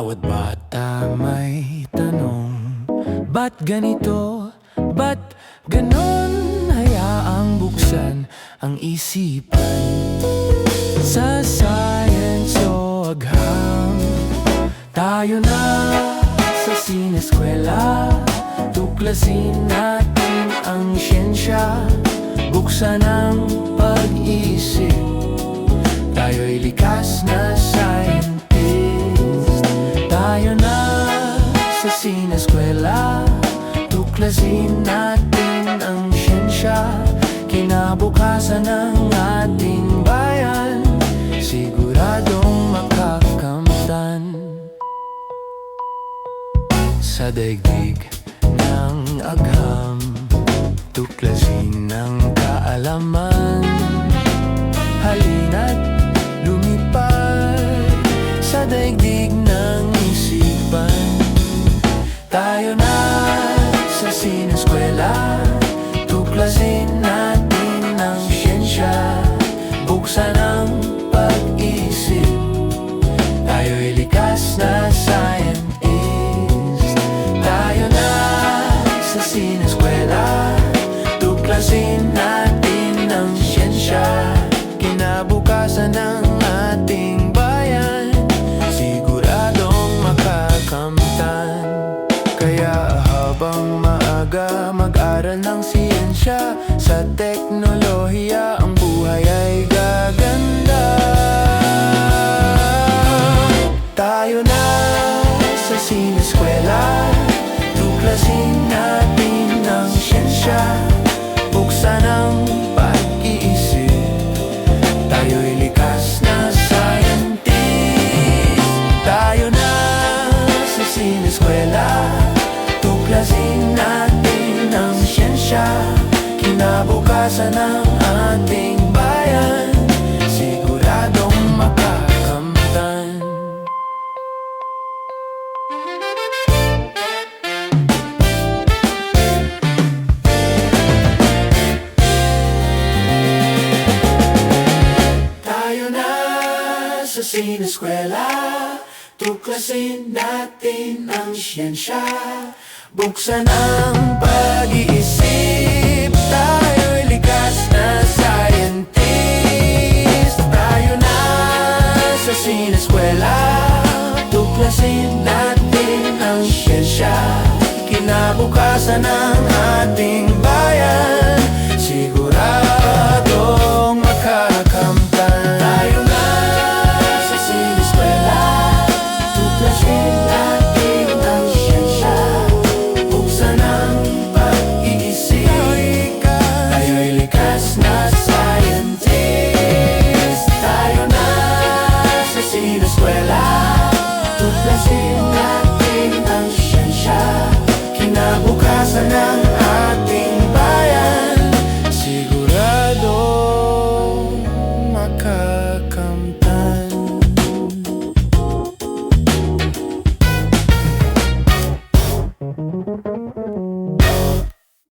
Bawat bata may tanong, ba't ganito? Ba't ganon? Hayaang buksan ang isipan sa science o agham. Tayo na sa Sineskwela, tuklasin natin ang siyensya, buksan ang pag-isip. Tayo'y likas na scientist. Tayo na sa Sineskwela, tuklasin natin ang siyensya, kinabukasan ng ating bayan, siguradong makakamtan. Sa daigdig ng agham, tuklasin ang kaalaman. Halina't lumipad sa daigdig ng isipan. Tayo na sa Sineskwela, tuklasin natin ang siyensya, buksan ang pag-isip. Tayo'y likas na scientist. Tayo na sa Sineskwela, tuklasin natin ang siyensya, kinabukasan ng ating bayan, siguradong makakamtan. Kaya habang maaga, mag-aral ng siyensya, sa teknolohiya ang buhay ay gaganda. Tayo na sa Sineskwela, tuklasin natin ang siyensya, buksan ang pag-iisip. Tayo'y likas na scientist. Tayo na sa Sineskwela, tuklasin natin ang siyensya, kinabukasan ng ating bayan, siguradong makakamtan. Tayo na sa Sineskwela, tuklasin natin ang siyensya, buksan ang pag-iisip.